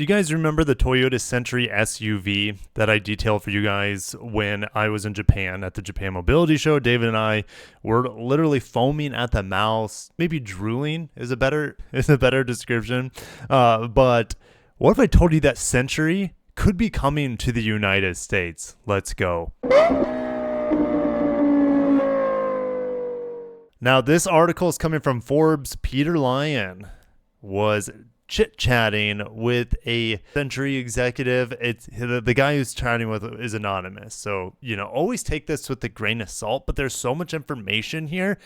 Do you guys remember the Toyota Century SUV that I detailed for you guys when I was in Japan at the Japan Mobility Show? David and I were literally foaming at the mouth, maybe drooling is a better description. But what if I told you that Century could be coming to the United States? Let's go. Now, this article is coming from Forbes. Peter Lyon was chit-chatting with a Century executive. It's the guy who's chatting with is anonymous, so always take this with a grain of salt, but there's so much information here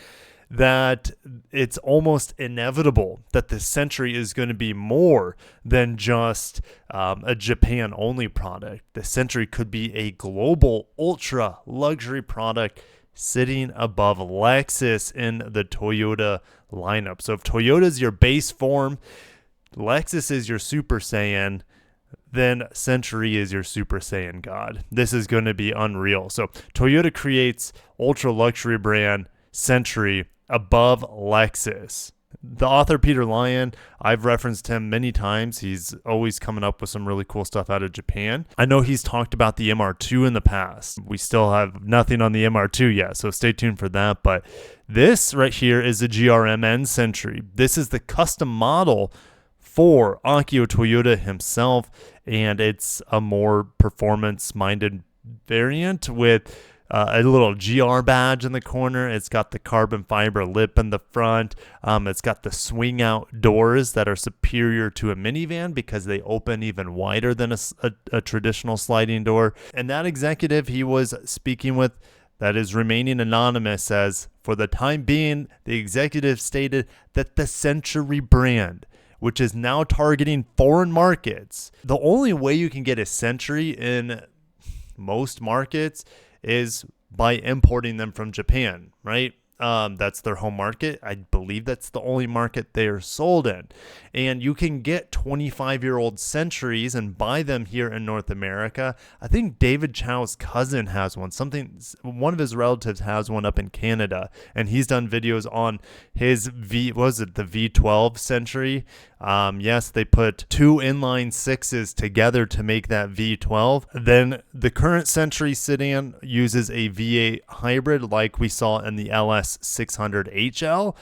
that it's almost inevitable that the Century is going to be more than just a Japan only product. The Century could be a global ultra luxury product sitting above Lexus in the Toyota lineup. So if Toyota is your base form, Lexus is your Super Saiyan, then Century is your Super Saiyan God. This is going to be unreal. So Toyota creates ultra luxury brand Century above Lexus. The author Peter Lyon, I've referenced him many times. He's always coming up with some really cool stuff out of Japan. I know he's talked about the MR2 in the past. We still have nothing on the MR2 yet, so stay tuned for that. But this right here is the GRMN Century. This is the custom model for Akio Toyoda himself, and it's a more performance-minded variant with a little GR badge in the corner. It's got the carbon fiber lip in the front. It's got the swing out doors that are superior to a minivan because they open even wider than a traditional sliding door. And that executive he was speaking with, that is remaining anonymous, says, for the time being, the executive stated that the Century brand, which is now targeting foreign markets. The only way you can get a Century in most markets is by importing them from Japan, right? That's their home market. I believe that's the only market they are sold in. And you can get 25-year-old Centuries and buy them here in North America. I think David Chow's cousin has one. One of his relatives has one up in Canada, and he's done videos on his the V12 Century. Yes, they put two inline sixes together to make that V12. Then the current Century sedan uses a V8 hybrid like we saw in the LS 600 HL,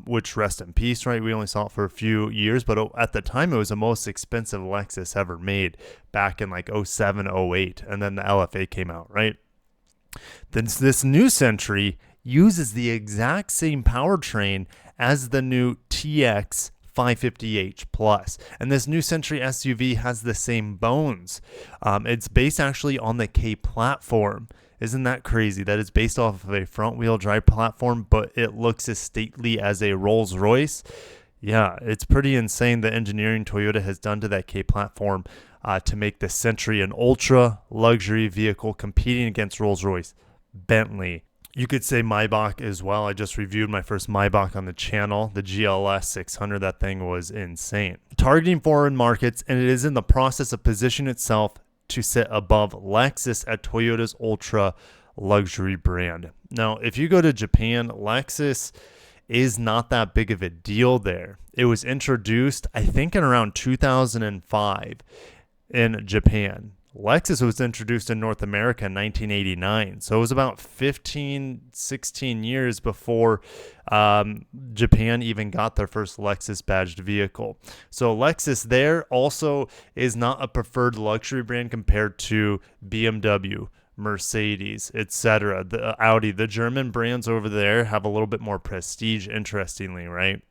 which rest in peace, right? We only saw it for a few years, but at the time it was the most expensive Lexus ever made back in like 07, 08, and then the LFA came out, right? Then this new Century uses the exact same powertrain as the new TX 550h Plus, and this new Century SUV has the same bones. It's based actually on the K platform. Isn't that crazy? That is based off of a front-wheel drive platform, but it looks as stately as a Rolls-Royce. Yeah, it's pretty insane the engineering Toyota has done to that K platform to make the Century an ultra luxury vehicle competing against Rolls-Royce, Bentley. You could say Maybach as well. I just reviewed my first Maybach on the channel, the GLS 600. That thing was insane. Targeting foreign markets, and it is in the process of positioning itself to sit above Lexus at Toyota's ultra luxury brand. Now, if you go to Japan, Lexus is not that big of a deal there. It was introduced, I think, in around 2005 in Japan. Lexus was introduced in North America in 1989. So it was about 16 years before Japan even got their first Lexus badged vehicle. So Lexus there also is not a preferred luxury brand compared to BMW, Mercedes, etc. The Audi, the German brands over there have a little bit more prestige, interestingly, right?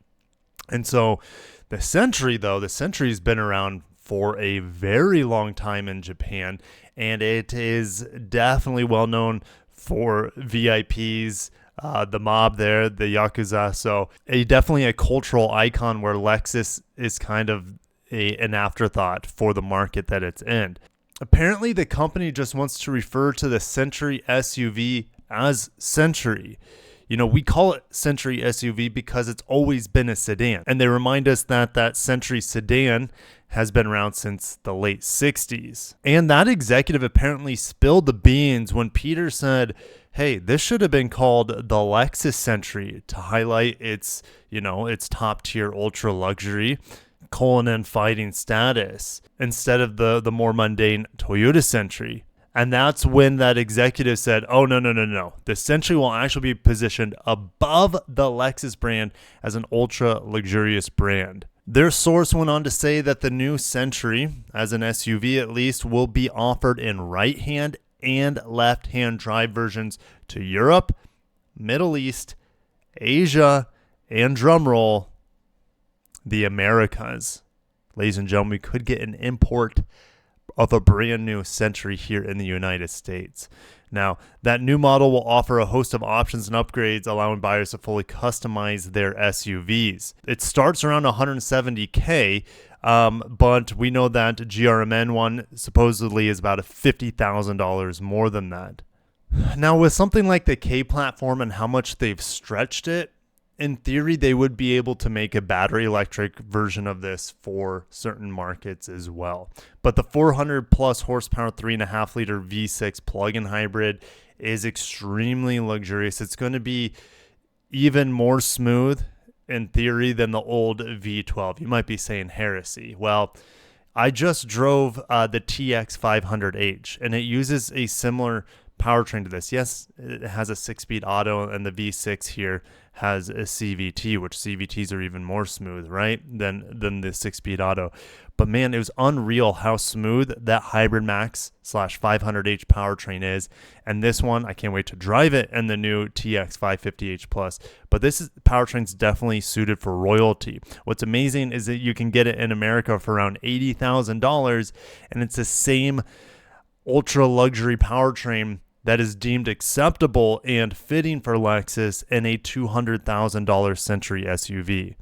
And so the Century, though, the Century's been around for a very long time in Japan, and it is definitely well known for VIPs, the mob there, the Yakuza. So definitely a cultural icon where Lexus is kind of an afterthought for the market that it's in. Apparently, the company just wants to refer to the Century SUV as Century. We call it Century SUV because it's always been a sedan. And they remind us that Century sedan has been around since the late 60s. And that executive apparently spilled the beans when Peter said, hey, this should have been called the Lexus Century to highlight its top tier ultra luxury. colon fighting status instead of the more mundane Toyota Century. And that's when that executive said, oh, no. The Century will actually be positioned above the Lexus brand as an ultra luxurious brand. Their source went on to say that the new Century, as an SUV at least, will be offered in right-hand and left-hand drive versions to Europe, Middle East, Asia, and drumroll, the Americas. Ladies and gentlemen, we could get an import of a brand new Century here in the United States. Now, that new model will offer a host of options and upgrades, allowing buyers to fully customize their SUVs. It starts around $170K, but we know that GRMN one supposedly is about $50,000 more than that. Now, with something like the K platform and how much they've stretched it, in theory, they would be able to make a battery electric version of this for certain markets as well. But the 400 plus horsepower 3.5 liter V6 plug-in hybrid is extremely luxurious. It's going to be even more smooth in theory than the old V12. You might be saying heresy. Well, I just drove the TX 500H, and it uses a similar powertrain to this. Yes, it has a 6-speed auto, and the V6 here has a CVT, which CVTs are even more smooth, right, than the 6-speed auto. But man, it was unreal how smooth that Hybrid Max / 500H powertrain is. And this one, I can't wait to drive it in the new TX 550H Plus. But this powertrain's definitely suited for royalty. What's amazing is that you can get it in America for around $80,000, and it's the same ultra luxury powertrain that is deemed acceptable and fitting for Lexus in a $200,000 Century SUV.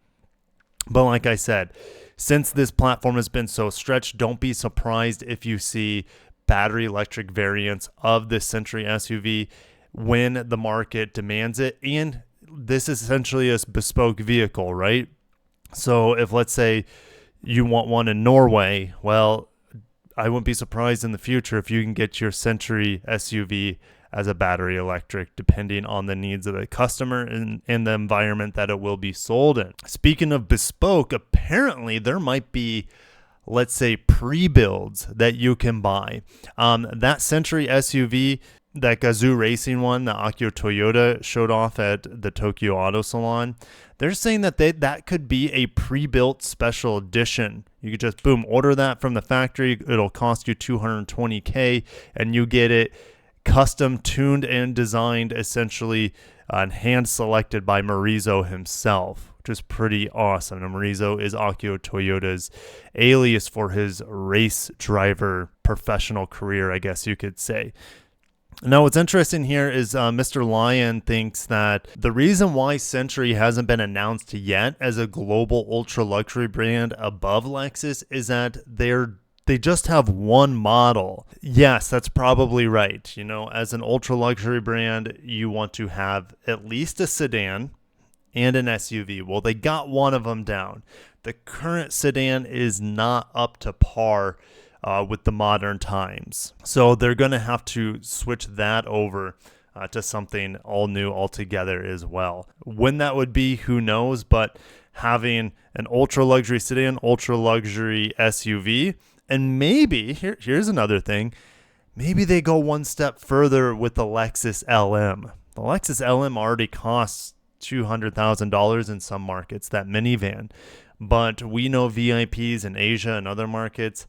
But like I said, since this platform has been so stretched, don't be surprised if you see battery electric variants of this Century SUV when the market demands it. And this is essentially a bespoke vehicle, right? So if, let's say, you want one in Norway, well, I wouldn't be surprised in the future if you can get your Century SUV as a battery electric, depending on the needs of the customer and the environment that it will be sold in. Speaking of bespoke, apparently there might be, let's say, pre-builds that you can buy. That Century SUV, that Gazoo Racing one that Akio Toyota showed off at the Tokyo Auto Salon, they're saying that that could be a pre-built special edition. You could just, boom, order that from the factory. It'll cost you $220K, and you get it custom tuned and designed, essentially, and hand-selected by Morizo himself, which is pretty awesome. And Morizo is Akio Toyota's alias for his race driver professional career, I guess you could say. Now, what's interesting here is Mr. Lyon thinks that the reason why Century hasn't been announced yet as a global ultra-luxury brand above Lexus is that they just have one model. Yes, that's probably right. You know, as an ultra-luxury brand, you want to have at least a sedan and an SUV. Well, they got one of them down. The current sedan is not up to par with the modern times. So they're going to have to switch that over to something all new altogether as well. When that would be, who knows, but having an ultra luxury sedan, ultra luxury SUV, and maybe, here's another thing, maybe they go one step further with the Lexus LM. The Lexus LM already costs $200,000 in some markets, that minivan. But we know VIPs in Asia and other markets,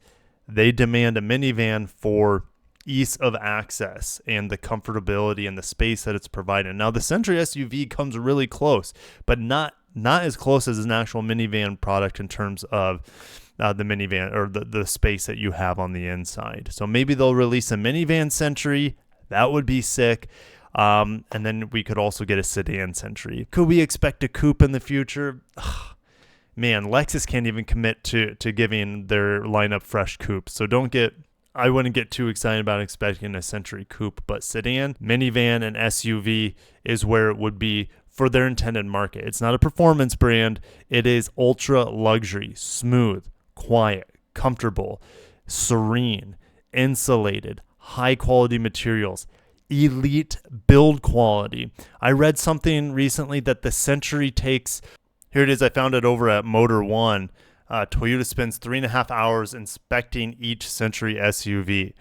they demand a minivan for ease of access and the comfortability and the space that it's providing. Now, the Century SUV comes really close, but not as close as an actual minivan product in terms of the minivan or the space that you have on the inside. So maybe they'll release a minivan Century. That would be sick. And then we could also get a sedan Century. Could we expect a coupe in the future? Man, Lexus can't even commit to giving their lineup fresh coupes. So I wouldn't get too excited about expecting a Century coupe, but sedan, minivan, and SUV is where it would be for their intended market. It's not a performance brand. It is ultra luxury, smooth, quiet, comfortable, serene, insulated, high quality materials, elite build quality. I read something recently that the Century takes, here it is, I found it over at Motor One. Toyota spends 3.5 hours inspecting each Century SUV.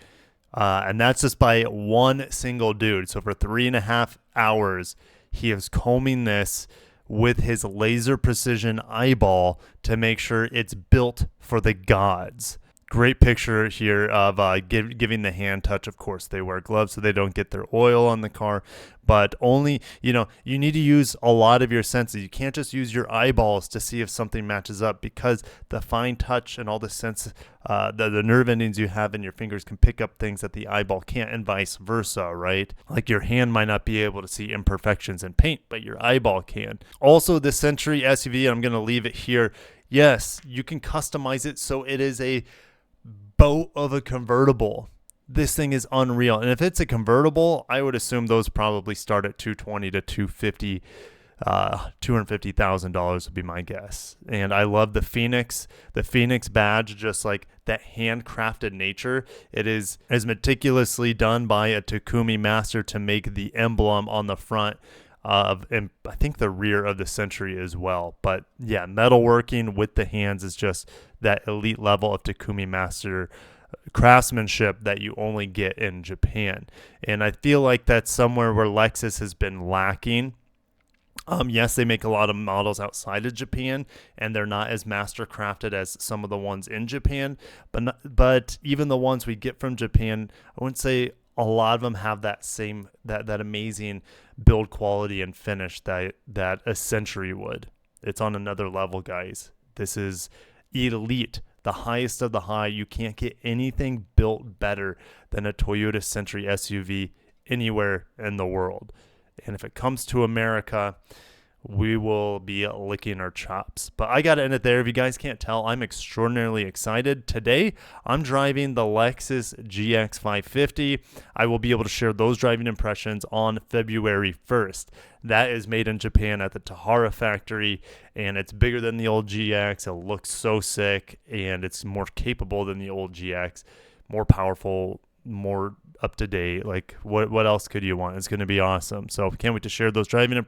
And that's just by one single dude. So for 3.5 hours, he is combing this with his laser precision eyeball to make sure it's built for the gods. Great picture here of giving the hand touch. Of course, they wear gloves so they don't get their oil on the car, but only, you need to use a lot of your senses. You can't just use your eyeballs to see if something matches up, because the fine touch and all the sense, the nerve endings you have in your fingers can pick up things that the eyeball can't, and vice versa, right? Like your hand might not be able to see imperfections in paint, but your eyeball can. Also, the Century SUV, I'm going to leave it here. Yes, you can customize it so it is a boat of a convertible. This thing is unreal. And if it's a convertible, I would assume those probably start at $220 to $250. $250,000 would be my guess. And I love the Phoenix badge, just like that handcrafted nature. It is as meticulously done by a Takumi master to make the emblem on the front and I think the rear of the Century as well. But yeah, metalworking with the hands is just that elite level of Takumi master craftsmanship that you only get in Japan. And I feel like that's somewhere where Lexus has been lacking. Yes, they make a lot of models outside of Japan, and they're not as master crafted as some of the ones in Japan. But even the ones we get from Japan, I wouldn't say a lot of them have that amazing build quality and finish that a Century would. It's on another level, guys. This is elite, the highest of the high. You can't get anything built better than a Toyota Century SUV anywhere in the world. And if it comes to America, we will be licking our chops. But I got to end it there. If you guys can't tell, I'm extraordinarily excited. Today, I'm driving the Lexus GX 550. I will be able to share those driving impressions on February 1st. That is made in Japan at the Tahara factory, and it's bigger than the old GX. It looks so sick, and it's more capable than the old GX, more powerful, more up to date. Like what else could you want? It's going to be awesome. So can't wait to share those driving impressions.